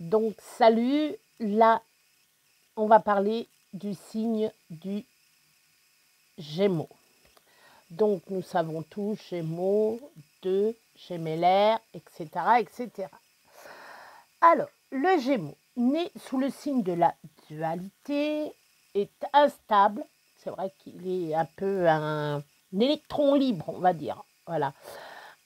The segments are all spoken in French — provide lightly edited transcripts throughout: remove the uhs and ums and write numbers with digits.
Donc, salut, là, on va parler du signe du Gémeaux. Donc, nous savons tous, Gémeaux, 2, Gémellaire, etc., etc. Alors, le Gémeaux, né sous le signe de la dualité, est instable. C'est vrai qu'il est un peu un électron libre, on va dire. Voilà.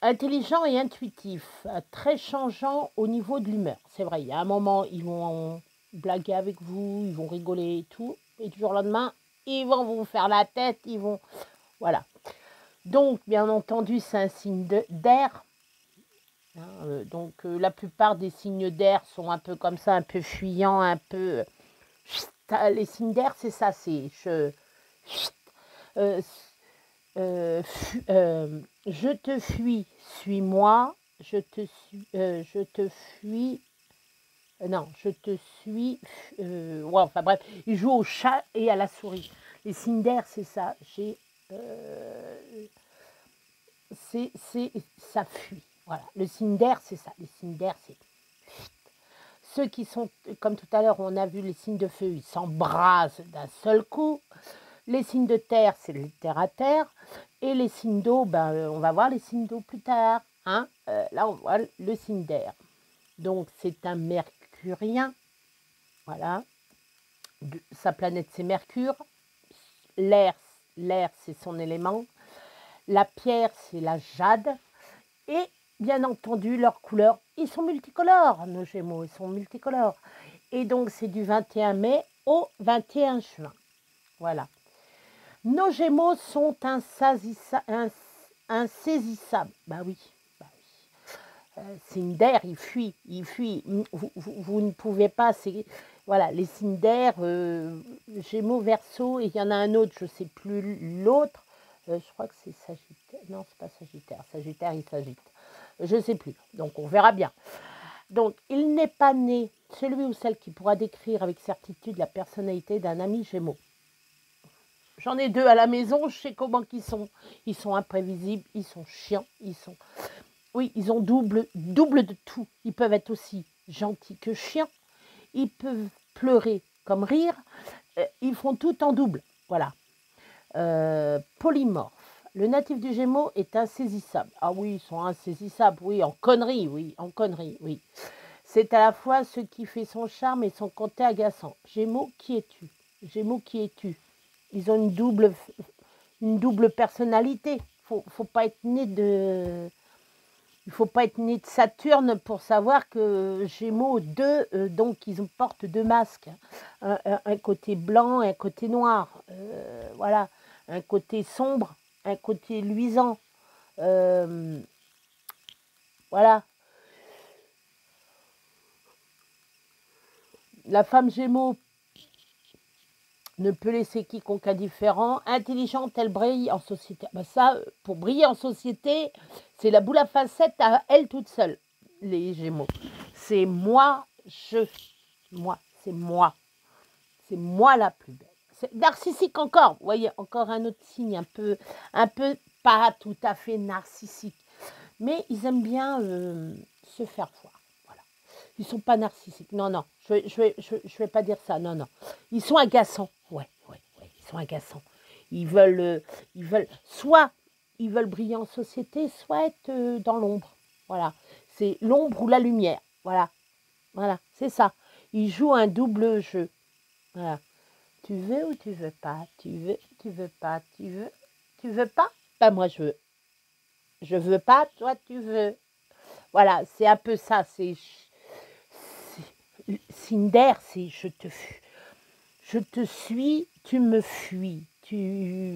Intelligent et intuitif, très changeant au niveau de l'humeur. C'est vrai, il y a un moment, ils vont blaguer avec vous, ils vont rigoler et tout. Et du jour au lendemain, ils vont vous faire la tête, ils vont... Voilà. Donc, bien entendu, c'est un signe d'air. Donc, la plupart des signes d'air sont un peu comme ça, un peu fuyants, un peu... Les signes d'air, c'est ça, c'est... je te fuis, suis-moi, je te fuis, non, je te suis, ouais, enfin bref, il joue au chat et à la souris. Les signes d'air, c'est ça, ça fuit, voilà. Le signe d'air, c'est ça, les signes d'air, c'est... Ceux qui sont, comme tout à l'heure, on a vu les signes de feu, ils s'embrasent d'un seul coup. Les signes de terre, c'est le terre à terre. Et les signes d'eau, on va voir les signes d'eau plus tard. Hein. Là, on voit le signe d'air. Donc, c'est un mercurien. Voilà. Sa planète, c'est Mercure. L'air, c'est son élément. La pierre, c'est la jade. Et bien entendu, leurs couleurs, ils sont multicolores, nos Gémeaux, ils sont multicolores. Et donc, c'est du 21 mai au 21 juin. Voilà. Nos Gémeaux sont insaisissables. Bah oui. Signe d'air, il fuit. Vous ne pouvez pas. Voilà, les signes d'air, Gémeaux, Verseau, et il y en a un autre, je ne sais plus l'autre. Je crois que c'est Sagittaire. Non, c'est pas Sagittaire. Sagittaire, il s'agite. Je ne sais plus. Donc, on verra bien. Donc, il n'est pas né celui ou celle qui pourra décrire avec certitude la personnalité d'un ami Gémeaux. J'en ai 2 à la maison, je sais comment ils sont. Ils sont imprévisibles, ils sont chiants, Oui, ils ont double de tout. Ils peuvent être aussi gentils que chiants. Ils peuvent pleurer comme rire. Ils font tout en double. Voilà. Polymorphe. Le natif du Gémeaux est insaisissable. Ah oui, ils sont insaisissables. Oui, en connerie, oui. C'est à la fois ce qui fait son charme et son côté agaçant. Gémeaux, qui es-tu? Gémeaux, qui es-tu? Ils ont une double personnalité. Faut pas être né de... Il faut pas être né de Saturne pour savoir que Gémeaux 2, donc ils portent 2 masques. Un côté blanc et un côté noir. Voilà. Un côté sombre, un côté luisant. Voilà. La femme Gémeaux ne peut laisser quiconque indifférent. Intelligente, elle brille en société. Ben ça, pour briller en société, c'est la boule à facettes à elle toute seule, les Gémeaux. C'est moi, moi, c'est moi. C'est moi la plus belle. C'est narcissique encore. Vous voyez, encore un autre signe un peu pas tout à fait narcissique. Mais ils aiment bien se faire voir. Voilà. Ils ne sont pas narcissiques. Non, non, je vais pas dire ça. Non, non. Ils sont agaçants. Ouais, ils sont agaçants. Ils veulent soit ils veulent briller en société, soit être dans l'ombre. Voilà. C'est l'ombre ou la lumière. Voilà, c'est ça. Ils jouent un double jeu. Voilà. Tu veux ou tu veux pas? Tu veux pas? Tu veux pas? Ben moi je veux. Je veux pas, toi tu veux. Voilà, c'est un peu ça. Cinder, c'est je te suis, tu me fuis.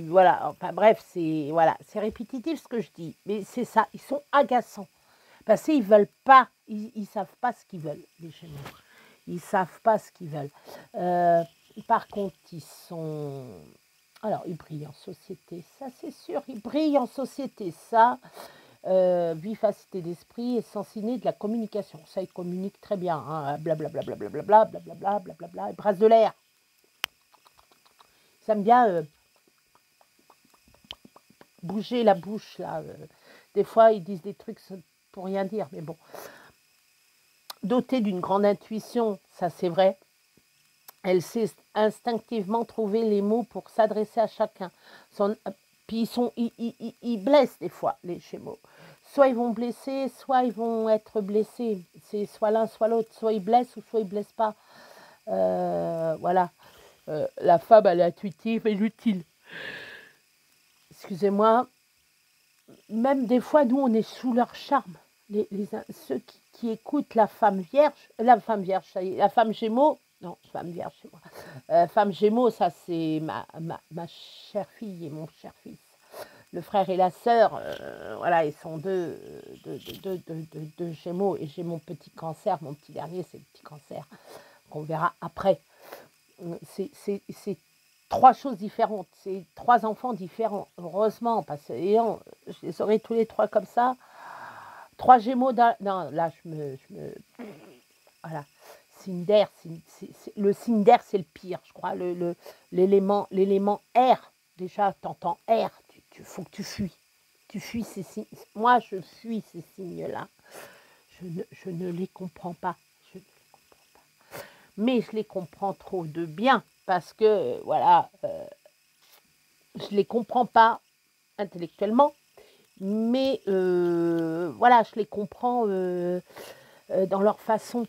Voilà, enfin bref, c'est répétitif ce que je dis, mais c'est ça. Ils sont agaçants parce qu'ils veulent pas, ils savent pas ce qu'ils veulent, les Gémeaux. Ils savent pas ce qu'ils veulent. Par contre, alors, ils brillent en société, ça c'est sûr, ils brillent en société, ça. Vivacité d'esprit et sensibilité de la communication. Ça, ils communiquent très bien. Blablabla, blablabla, ils brassent de l'air. Ils aiment bien bouger la bouche, là. Des fois, ils disent des trucs pour rien dire, mais bon. dotée d'une grande intuition, ça c'est vrai. Elle sait instinctivement trouver les mots pour s'adresser à chacun. Puis ils blessent des fois, les Gémeaux. Soit ils vont blesser, soit ils vont être blessés. C'est soit l'un, soit l'autre. Soit ils blessent ou soit ils blessent pas. Voilà. La femme, elle est intuitive et utile. Excusez-moi. Même des fois, nous, on est sous leur charme. Ceux qui écoutent la femme vierge, la femme Gémeaux, non, femme vierge, c'est moi. Femme Gémeaux, ça c'est ma chère fille et mon cher fils. Le frère et la sœur, voilà, ils sont deux Gémeaux. Et j'ai mon petit cancer, mon petit dernier, c'est le petit cancer qu'on verra après. C'est 3 choses différentes, c'est 3 enfants différents. Heureusement, parce que je les aurais tous les 3 comme ça. 3 Gémeaux, non, là, voilà. Cinder, le Cinder, c'est le pire, je crois. L'élément air, déjà, t'entends air, faut que tu fuis. Tu fuis ces signes. Moi, je fuis ces signes-là. Je ne les comprends pas. Mais je les comprends trop de bien, parce que, voilà, je ne les comprends pas intellectuellement, mais voilà, je les comprends dans leur façon.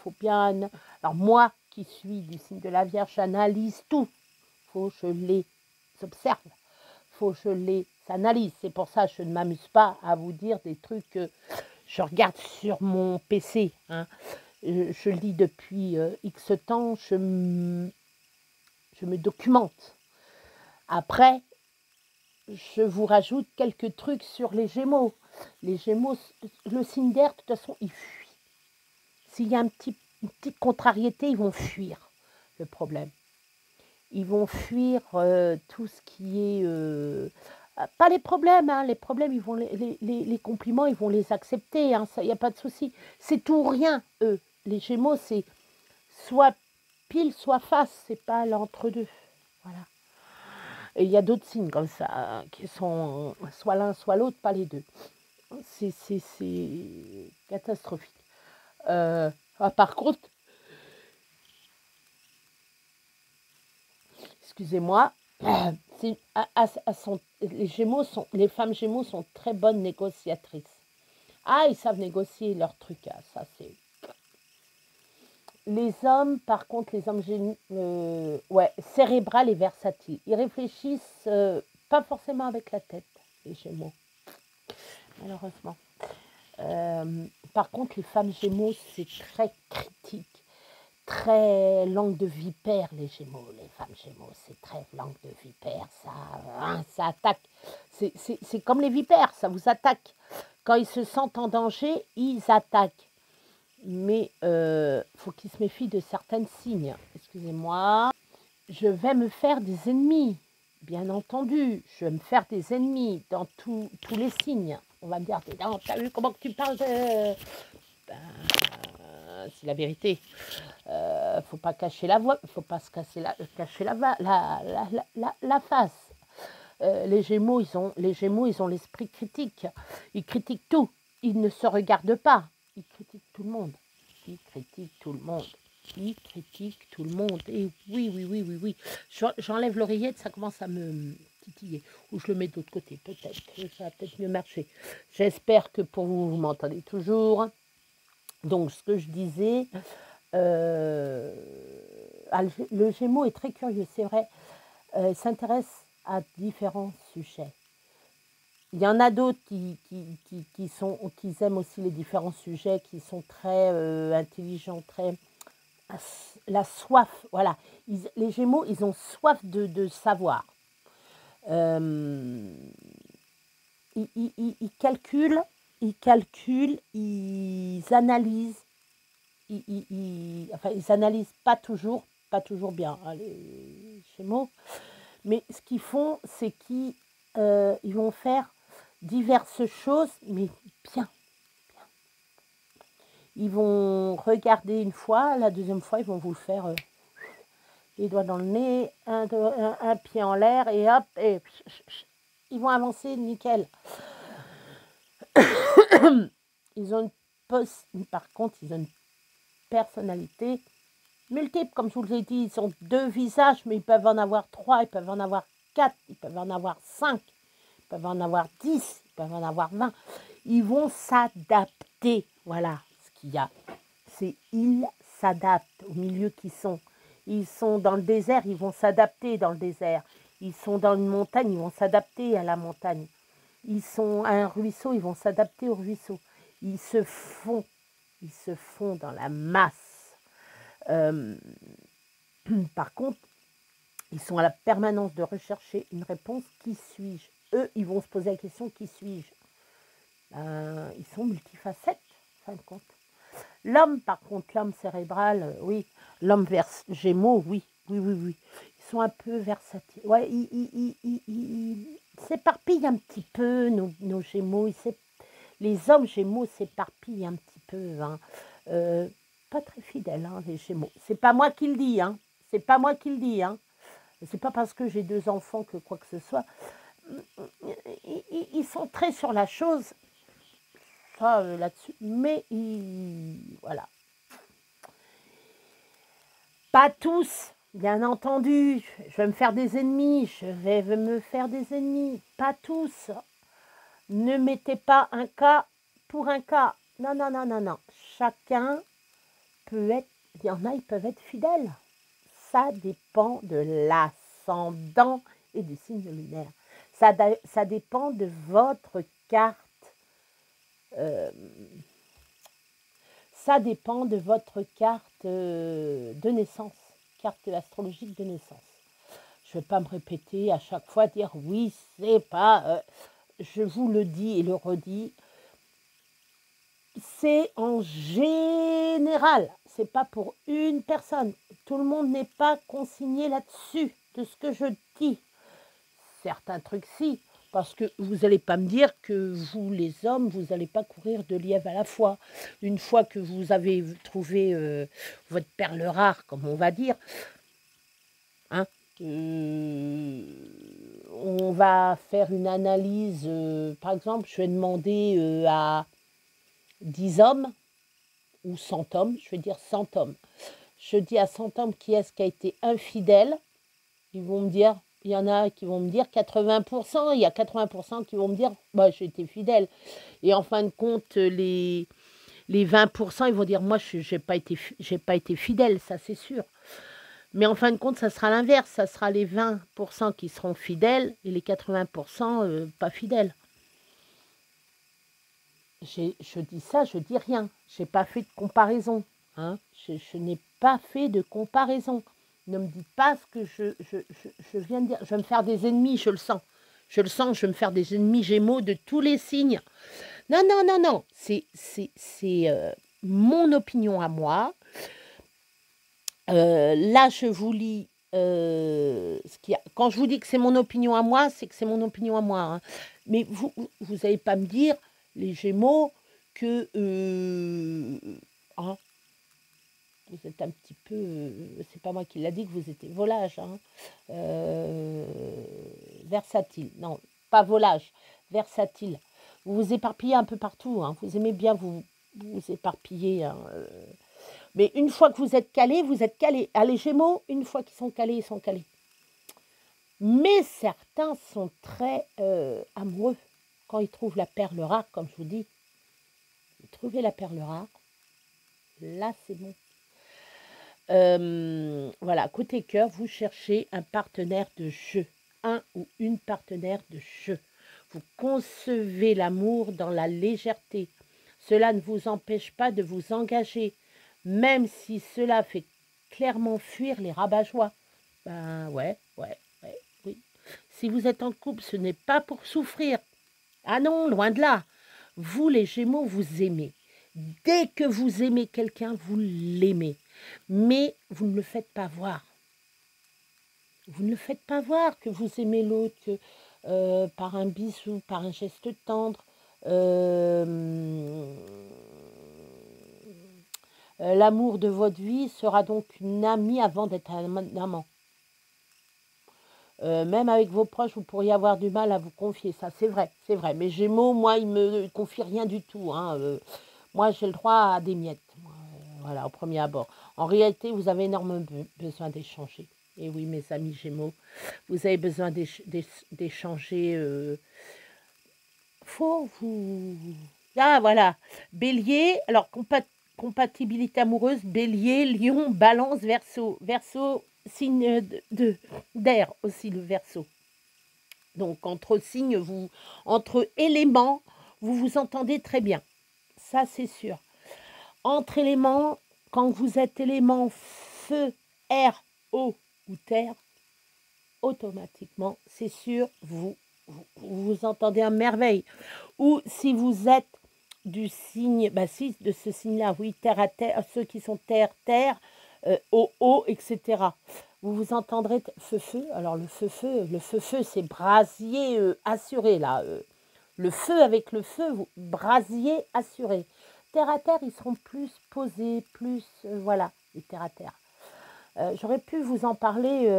Faut bien. Alors moi, qui suis du signe de la Vierge, j'analyse tout. Faut que je les observe. Faut que je les analyse. C'est pour ça que je ne m'amuse pas à vous dire des trucs que je regarde sur mon PC. Hein. Je le dis depuis X temps, je me documente. Après, je vous rajoute quelques trucs sur les Gémeaux. Les Gémeaux, le signe d'air, de toute façon, il fuit. S'il y a une petite contrariété, ils vont fuir le problème. Ils vont fuir tout ce qui est... pas les problèmes, hein. Les problèmes, ils vont les compliments, ils vont les accepter, hein. Il n'y a pas de souci. C'est tout ou rien, eux. Les Gémeaux, c'est soit pile, soit face, c'est pas l'entre-deux. Voilà. Et il y a d'autres signes comme ça, hein, qui sont soit l'un, soit l'autre, pas les deux. C'est catastrophique. Par contre, excusez-moi, les femmes Gémeaux sont très bonnes négociatrices. Ah, ils savent négocier leurs trucs, hein, ça c'est... Les hommes, par contre, les hommes ouais, cérébral et versatiles. Ils réfléchissent pas forcément avec la tête, les Gémeaux, malheureusement. Par contre, les femmes Gémeaux, c'est très critique, très langue de vipère, les Gémeaux. Les femmes Gémeaux, c'est très langue de vipère, ça attaque. C'est comme les vipères, ça vous attaque. Quand ils se sentent en danger, ils attaquent. Mais faut qu'ils se méfient de certains signes. Excusez-moi. Je vais me faire des ennemis, bien entendu. Je vais me faire des ennemis dans tous les signes. On va me dire, t'as vu comment tu parles de... c'est la vérité. Faut pas cacher la voix, faut pas se cacher la face. Les Gémeaux, ils ont l'esprit critique. Ils critiquent tout. Ils ne se regardent pas. Ils critiquent tout le monde. Ils critiquent tout le monde. Ils critiquent tout le monde. Et oui. J'enlève l'oreillette, ça commence à me titiller. Ou je le mets de l'autre côté, peut-être. Ça va peut-être mieux marcher. J'espère que pour vous, vous m'entendez toujours. Donc, ce que je disais, le Gémeaux est très curieux, c'est vrai. Il s'intéresse à différents sujets. Il y en a d'autres qui aiment aussi les différents sujets, qui sont très intelligents, très... La soif, voilà. Les Gémeaux, ils ont soif de savoir. Ils calculent, ils analysent. Enfin, ils analysent pas toujours bien, hein, les Gémeaux. Mais ce qu'ils font, c'est qu'ils vont faire diverses choses, mais bien. Ils vont regarder une fois, la deuxième fois, ils vont vous le faire les doigts dans le nez, un pied en l'air, et hop, et ils vont avancer nickel. Ils ont par contre, ils ont une personnalité multiple. Comme je vous l'ai dit, ils ont 2 visages, mais ils peuvent en avoir 3, ils peuvent en avoir 4, ils peuvent en avoir 5, ils peuvent en avoir 10, ils peuvent en avoir 20. Ils vont s'adapter. Voilà ce qu'il y a. C'est ils s'adaptent au milieu qu'ils sont. Ils sont dans le désert, ils vont s'adapter dans le désert. Ils sont dans une montagne, ils vont s'adapter à la montagne. Ils sont à un ruisseau, ils vont s'adapter au ruisseau. Ils se font dans la masse. Par contre, ils sont à la permanence de rechercher une réponse. Qui suis-je? Eux, ils vont se poser la question, qui suis-je? Ils sont multifacettes, en fin de compte. L'homme, par contre, l'homme cérébral, oui. L'homme Gémeaux, oui. Ils sont un peu versatiles. Ouais, ils s'éparpillent un petit peu, nos Gémeaux. Les hommes Gémeaux s'éparpillent un petit peu. Hein. Pas très fidèles, hein, les Gémeaux. C'est pas moi qui le dis. Hein. C'est pas moi qui le dis. Hein. C'est pas parce que j'ai 2 enfants que quoi que ce soit. Ils sont très sur la chose. Là-dessus, mais voilà. Pas tous, bien entendu. Je vais me faire des ennemis, Pas tous. Ne mettez pas un cas pour un cas. Non. Chacun peut être, il y en a, ils peuvent être fidèles. Ça dépend de l'ascendant et du signe lunaire. Ça dépend de votre carte. Ça dépend de votre carte de naissance, carte astrologique de naissance. Je ne vais pas me répéter à chaque fois, dire oui, c'est pas... je vous le dis et le redis, c'est en général, c'est pas pour une personne. Tout le monde n'est pas consigné là-dessus, de ce que je dis. Certains trucs, si. Parce que vous n'allez pas me dire que vous, les hommes, vous n'allez pas courir 2 lièvres à la fois. Une fois que vous avez trouvé votre perle rare, comme on va dire, hein, on va faire une analyse. Par exemple, je vais demander à 10 hommes, ou 100 hommes, je vais dire 100 hommes. Je dis à 100 hommes qui est-ce qui a été infidèle. Ils vont me dire... Il y en a qui vont me dire 80%, il y a 80% qui vont me dire bah, j'ai été fidèle. Et en fin de compte, les 20%, ils vont dire moi, je n'ai pas été fidèle, ça c'est sûr. Mais en fin de compte, ça sera l'inverse. Ça sera les 20% qui seront fidèles et les 80% pas fidèles. Je dis ça, je dis rien. Je n'ai pas fait de comparaison. Hein. Je n'ai pas fait de comparaison. Ne me dites pas ce que je viens de dire. Je vais me faire des ennemis, je le sens. Je vais me faire des ennemis Gémeaux de tous les signes. Non. C'est mon opinion à moi. Là, je vous lis quand je vous dis que c'est mon opinion à moi, c'est que c'est mon opinion à moi. Hein. Mais vous n'allez pas me dire, les Gémeaux, que... hein, vous êtes un petit peu, c'est pas moi qui l'a dit que vous étiez volage, hein, versatile, non, pas volage, versatile. Vous vous éparpillez un peu partout, hein, vous aimez bien vous éparpiller. Hein, mais une fois que vous êtes calé, vous êtes calé. Ah, les Gémeaux, une fois qu'ils sont calés, ils sont calés. Mais certains sont très amoureux quand ils trouvent la perle rare, comme je vous dis. Vous trouvez la perle rare, là c'est bon. Voilà, côté cœur, vous cherchez un partenaire de jeu, un ou une partenaire de jeu. Vous concevez l'amour dans la légèreté. Cela ne vous empêche pas de vous engager, même si cela fait clairement fuir les rabat-joie. Ben oui. Si vous êtes en couple, ce n'est pas pour souffrir. Ah non, loin de là. Vous, les Gémeaux, vous aimez. Dès que vous aimez quelqu'un, vous l'aimez. Mais vous ne le faites pas voir. Vous ne le faites pas voir que vous aimez l'autre, que par un bisou, par un geste tendre. L'amour de votre vie sera donc une amie avant d'être un amant. Même avec vos proches, vous pourriez avoir du mal à vous confier. Ça, c'est vrai. Mais Gémeaux, moi, ils ne me confient rien du tout. Hein. Moi, j'ai le droit à des miettes. Voilà, au premier abord. En réalité, vous avez énormément besoin d'échanger. Et oui, mes amis Gémeaux, vous avez besoin d'échanger. Faut vous... Ah, voilà. Bélier, alors compatibilité amoureuse, Bélier, Lion, Balance, Verseau. Verseau, signe d'air aussi, le Verseau. Donc, entre signes, entre éléments, vous vous entendez très bien. Ça, c'est sûr. Entre éléments, quand vous êtes élément feu, air, eau ou terre, automatiquement, c'est sûr, vous entendez à merveille. Ou si vous êtes du signe, si, de ce signe-là, oui, terre à terre, ceux qui sont terre, terre, eau, etc. Vous vous entendrez feu. Alors le feu, c'est brasier assuré, là. Le feu avec le feu, brasier assuré. Terre à terre, ils seront plus posés, plus, voilà, les terre à terre. J'aurais pu vous en parler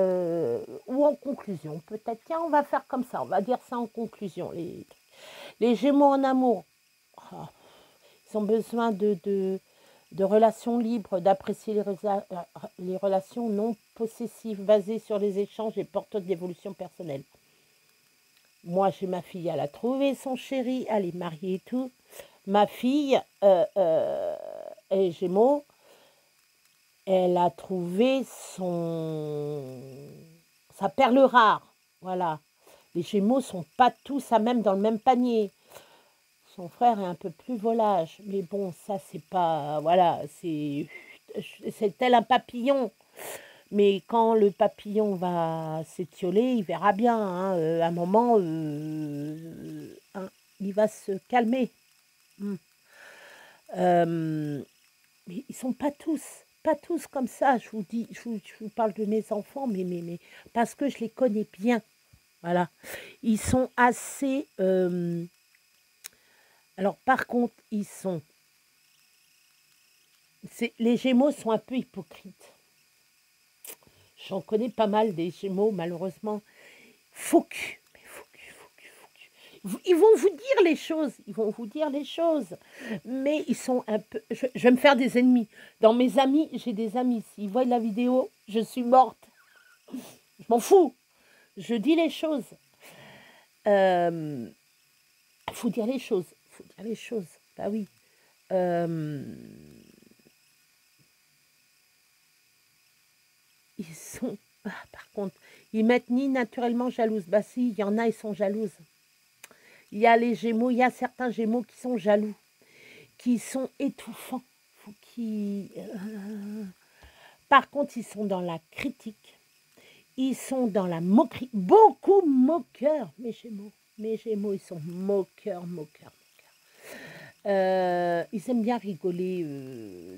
ou en conclusion. Peut-être, tiens, on va faire comme ça, on va dire ça en conclusion. Les Gémeaux en amour, ils ont besoin de relations libres, d'apprécier les relations non possessives, basées sur les échanges et porteuses d'évolution personnelle. Moi, j'ai ma fille, elle a trouvé son chéri, elle est mariée et tout. Ma fille est Gémeaux, elle a trouvé sa perle rare. Voilà. Les Gémeaux sont pas tous à même dans le même panier. Son frère est un peu plus volage, mais bon, ça c'est pas, voilà, c'est tel un papillon. Mais quand le papillon va s'étioler, il verra bien. À un moment, il va se calmer. Mais ils sont pas tous comme ça. Je vous dis, je vous parle de mes enfants, mais parce que je les connais bien. Voilà, ils sont assez. Alors par contre, les Gémeaux sont un peu hypocrites. J'en connais pas mal des Gémeaux, malheureusement. Faux cul. Ils vont vous dire les choses, mais ils sont un peu... Je vais me faire des ennemis. Dans mes amis, j'ai des amis. S'ils voient la vidéo, je suis morte. Je m'en fous. Je dis les choses. Faut dire les choses. Bah oui. Ils sont... par contre, ils mettent ni naturellement jalouses. Bah si, il y en a, ils sont jalouses. Il y a les Gémeaux, il y a certains Gémeaux qui sont jaloux, qui sont étouffants, Par contre, ils sont dans la critique, ils sont dans la moquerie, beaucoup moqueurs, mes Gémeaux, ils sont moqueurs. Ils aiment bien rigoler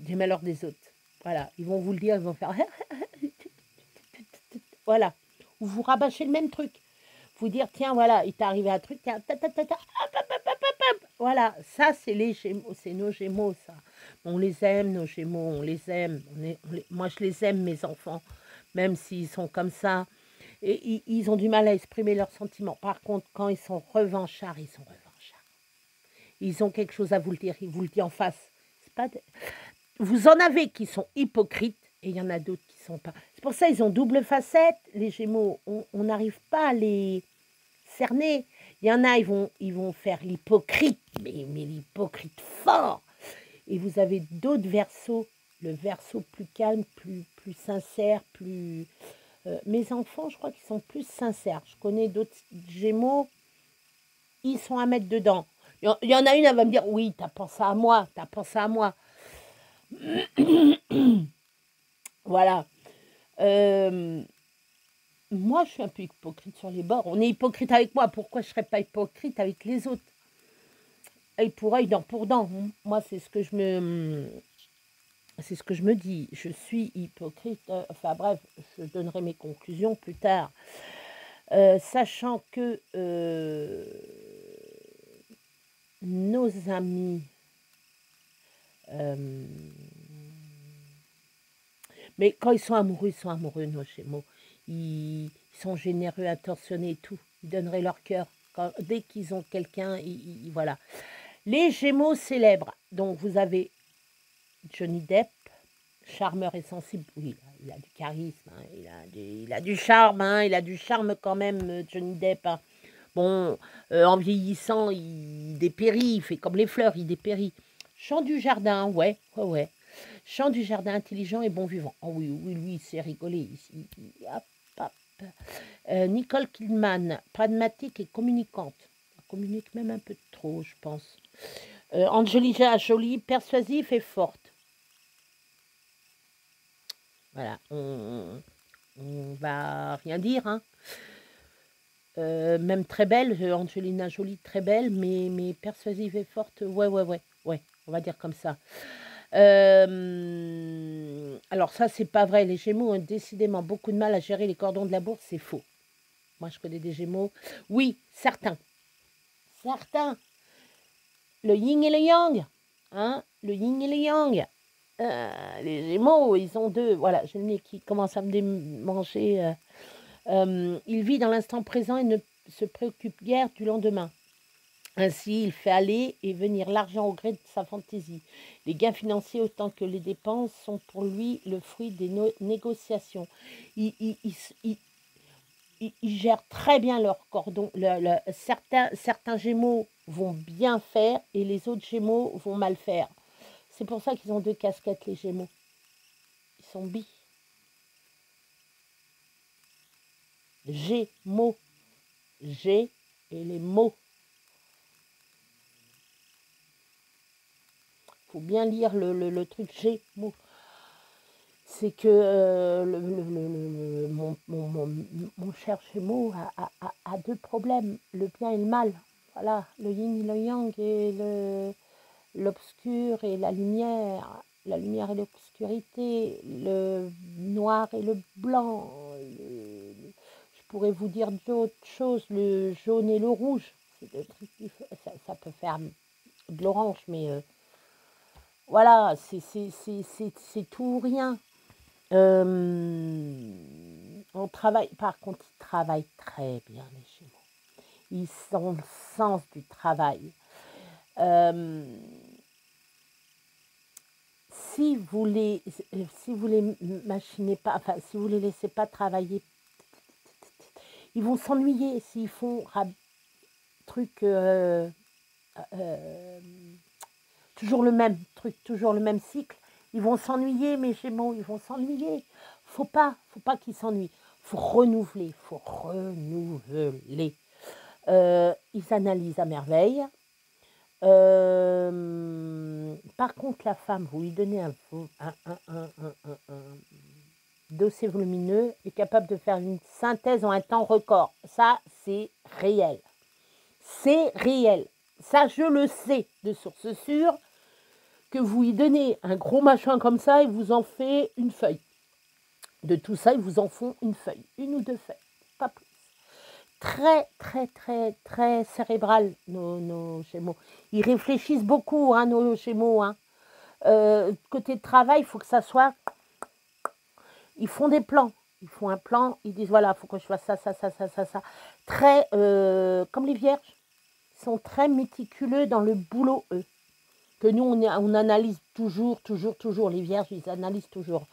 des malheurs des autres. Voilà, ils vont vous le dire, ils vont faire... voilà, ou vous rabâchez le même truc. Vous dire, tiens, voilà, il t'est arrivé un truc, tiens, voilà, ça, c'est les Gémeaux, c'est nos Gémeaux, ça. On les aime, nos Gémeaux, on les aime. Moi, je les aime, mes enfants, même s'ils sont comme ça. Et ils ont du mal à exprimer leurs sentiments. Par contre, quand ils sont revanchards, Ils ont quelque chose à vous le dire, ils vous le disent en face. Vous en avez qui sont hypocrites, et il y en a d'autres qui ne sont pas. C'est pour ça qu'ils ont double facette, les Gémeaux. On n'arrive pas à les cerner. Il y en a, ils vont faire l'hypocrite, mais l'hypocrite fort. Et vous avez d'autres Verseaux, le Verseau plus calme, plus sincère, plus... mes enfants, je crois qu'ils sont plus sincères. Je connais d'autres Gémeaux, ils sont à mettre dedans. Il y en a une, elle va me dire, oui, t'as pensé à moi. Voilà. Moi, je suis un peu hypocrite sur les bords. On est hypocrite avec moi. Pourquoi je ne serais pas hypocrite avec les autres? Œil pour œil, dent pour dent. Moi, c'est ce que je me dis. Je suis hypocrite. Enfin bref, je donnerai mes conclusions plus tard. Sachant que nos amis... mais quand ils sont amoureux, nos Gémeaux. Ils sont généreux, attentionnés et tout. Ils donneraient leur cœur. Dès qu'ils ont quelqu'un, voilà. Les Gémeaux célèbres. Donc, vous avez Johnny Depp, charmeur et sensible. Oui, il a du charisme, hein, il a du charme, hein, il a du charme quand même, Johnny Depp. Hein. Bon, en vieillissant, il dépérit, il fait comme les fleurs, il dépérit. Chant du jardin, ouais, ouais, ouais. Chant du jardin, intelligent et bon vivant. Oh oui, oui, lui, il sait rigoler. Hop, hop. Nicole Kidman, pragmatique et communicante. Elle communique même un peu trop, je pense. Angelina Jolie, persuasive et forte. Voilà, on va rien dire, hein. Même très belle, Angelina Jolie, très belle, mais persuasive et forte, ouais, on va dire comme ça. Alors ça, c'est pas vrai, les Gémeaux ont décidément beaucoup de mal à gérer les cordons de la bourse, c'est faux. Moi, je connais des Gémeaux. Oui, certains. Le yin et le yang, hein, le yin et le yang. Les Gémeaux, ils ont deux. Voilà, j'ai le nez qui commence à me démanger. Il vit dans l'instant présent et ne se préoccupe guère du lendemain. Ainsi, il fait aller et venir l'argent au gré de sa fantaisie. Les gains financiers autant que les dépenses sont pour lui le fruit des négociations. Il gèrent très bien leur cordon. Certains Gémeaux vont bien faire et les autres Gémeaux vont mal faire. C'est pour ça qu'ils ont deux casquettes, les Gémeaux. Ils sont bi. Gémeaux. G et les mots. Faut bien lire le truc Gémeaux. C'est que mon cher Gémeaux a deux problèmes, le bien et le mal. Voilà, le yin et le yang et l'obscur et la lumière et l'obscurité, le noir et le blanc. Je pourrais vous dire d'autres choses, le jaune et le rouge. Ça peut faire de l'orange, mais voilà, c'est tout ou rien. On travaille, par contre, ils travaillent très bien, les Gémeaux. Ils ont le sens du travail. Si vous les machinez pas, enfin, si vous les laissez pas travailler, ils vont s'ennuyer s'ils font truc toujours le même truc, toujours le même cycle. Ils vont s'ennuyer, mes Gémeaux, ils vont s'ennuyer. Faut pas qu'ils s'ennuient. Faut renouveler. Ils analysent à merveille. Par contre, la femme, vous lui donnez un dossier volumineux, est capable de faire une synthèse en un temps record. Ça, c'est réel. C'est réel. Ça, je le sais de source sûre, que vous lui donnez un gros machin comme ça, il vous en fait une feuille. De tout ça, ils vous en font une feuille, une ou deux feuilles, pas plus. Très, très, très, très cérébral, nos Gémeaux. Ils réfléchissent beaucoup, hein, nos Gémeaux. Hein. Côté de travail, il faut que ça soit... Ils font des plans. Ils font un plan, ils disent, voilà, il faut que je fasse ça. Très, comme les vierges, ils sont très méticuleux dans le boulot, eux. Que nous, on analyse toujours. Les vierges, ils analysent toujours.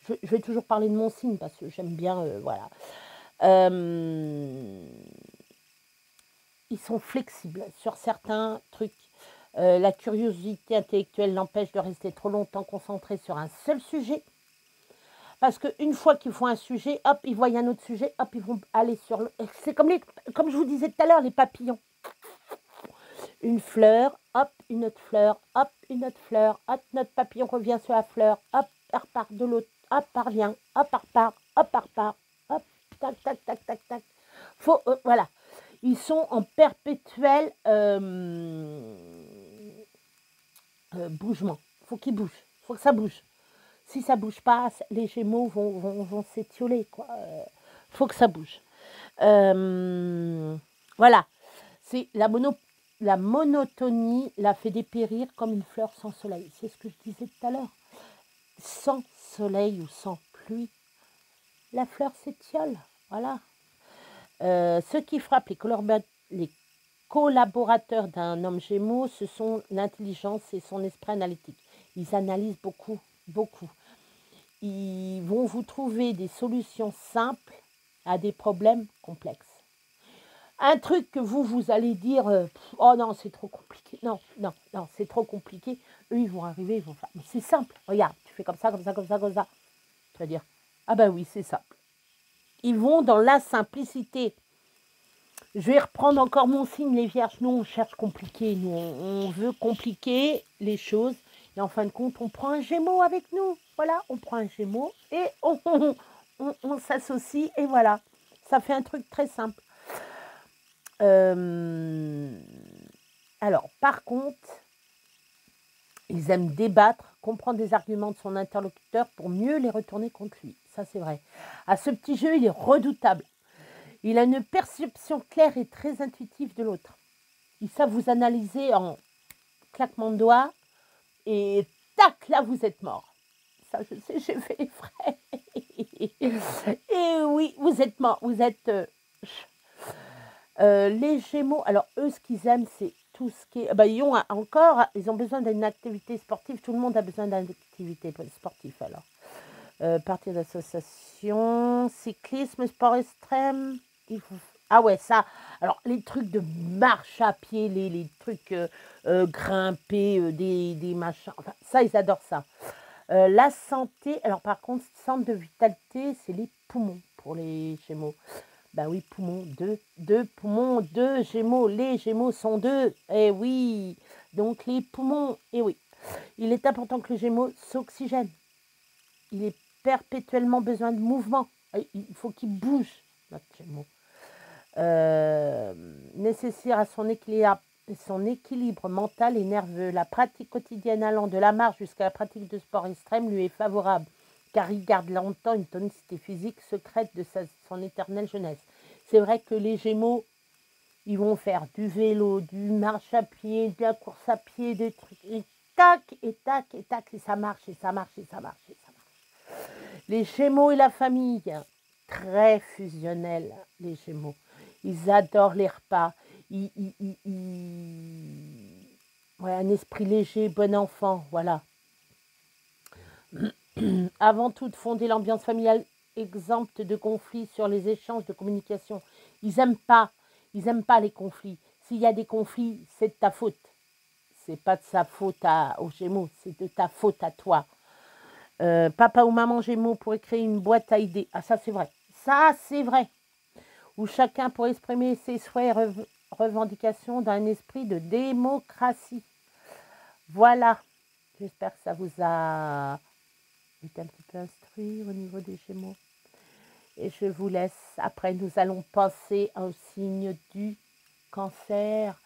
Je vais toujours parler de mon signe, parce que j'aime bien, voilà. Ils sont flexibles sur certains trucs. La curiosité intellectuelle l'empêche de rester trop longtemps concentré sur un seul sujet. Parce qu'une fois qu'ils font un sujet, hop, ils voient un autre sujet, hop, ils vont aller sur le... C'est comme je vous disais tout à l'heure, les papillons. Une fleur, hop, une autre fleur, hop, une autre fleur, hop, notre papillon revient sur la fleur, hop, elle repart de l'autre, hop, elle revient, hop, elle repart, hop, elle repart, hop, tac. Faut, voilà. Ils sont en perpétuel bougement. Faut qu'ils bougent. Faut que ça bouge. Si ça bouge pas, les Gémeaux vont s'étioler, quoi. Faut que ça bouge. Voilà. C'est la monotonie la fait dépérir comme une fleur sans soleil. C'est ce que je disais tout à l'heure. Sans soleil ou sans pluie, la fleur s'étiole. Voilà. Ce qui frappe les collaborateurs d'un homme Gémeaux, ce sont l'intelligence et son esprit analytique. Ils analysent beaucoup, beaucoup. Ils vont vous trouver des solutions simples à des problèmes complexes. Un truc que vous allez dire, oh non, c'est trop compliqué. Non, non, non, c'est trop compliqué. Eux, ils vont arriver, ils vont faire, mais c'est simple. Regarde, tu fais comme ça, comme ça, comme ça, comme ça. Tu vas dire, ah ben oui, c'est simple. Ils vont dans la simplicité. Je vais reprendre encore mon signe, les vierges. Nous, on cherche compliqué. Nous, on veut compliquer les choses. Et en fin de compte, on prend un Gémeaux avec nous. Voilà, on prend un Gémeaux et on s'associe. Et voilà, ça fait un truc très simple. Alors, par contre, ils aiment débattre, comprendre les arguments de son interlocuteur pour mieux les retourner contre lui. Ça, c'est vrai. À ce petit jeu, il est redoutable. Il a une perception claire et très intuitive de l'autre. Ils savent vous analyser en claquement de doigts et tac, là, vous êtes mort. Ça, je sais, j'ai fait les frais. Et oui, vous êtes mort. Vous êtes... les Gémeaux, alors eux, ce qu'ils aiment, c'est tout ce qui est... ils ont encore, ils ont besoin d'une activité sportive. Tout le monde a besoin d'une activité sportive, alors. Partir d'association, cyclisme, sport extrême. Ah ouais, ça. Alors, les trucs de marche à pied, les trucs grimper, des machins. Enfin, ça, ils adorent ça. La santé, alors par contre, centre de vitalité, c'est les poumons pour les Gémeaux. Ben oui, poumons, deux poumons, deux Gémeaux. Les Gémeaux sont deux. Eh oui, donc les poumons, eh oui. Il est important que le Gémeaux s'oxygène. Il est perpétuellement besoin de mouvement. Il faut qu'il bouge, notre Gémeaux. Nécessaire à son équilibre mental et nerveux. La pratique quotidienne allant de la marche jusqu'à la pratique de sport extrême lui est favorable, car il garde longtemps une tonicité physique secrète de son éternelle jeunesse. C'est vrai que les Gémeaux, ils vont faire du vélo, du marche à pied, de la course à pied, des trucs, et tac, et tac, et tac, et ça marche, et ça marche, et ça marche, et ça marche. Les Gémeaux et la famille, très fusionnels, les Gémeaux. Ils adorent les repas. Ouais, un esprit léger, bon enfant, voilà. Avant tout, de fonder l'ambiance familiale exempte de conflits sur les échanges de communication. Ils n'aiment pas les conflits. S'il y a des conflits, c'est de ta faute. C'est pas de sa faute aux Gémeaux, c'est de ta faute à toi. Papa ou maman Gémeaux pourrait créer une boîte à idées. Ah, ça c'est vrai. Ça c'est vrai. Où chacun pourrait exprimer ses souhaits et revendications dans un esprit de démocratie. Voilà. J'espère que ça vous a été un petit peu instruit au niveau des Gémeaux. Et je vous laisse. Après, nous allons passer au signe du Cancer,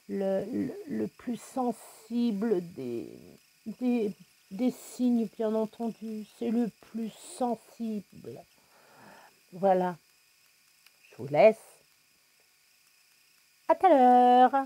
le plus sensible des signes, bien entendu. C'est le plus sensible. Voilà. Je vous laisse. À tout à l'heure.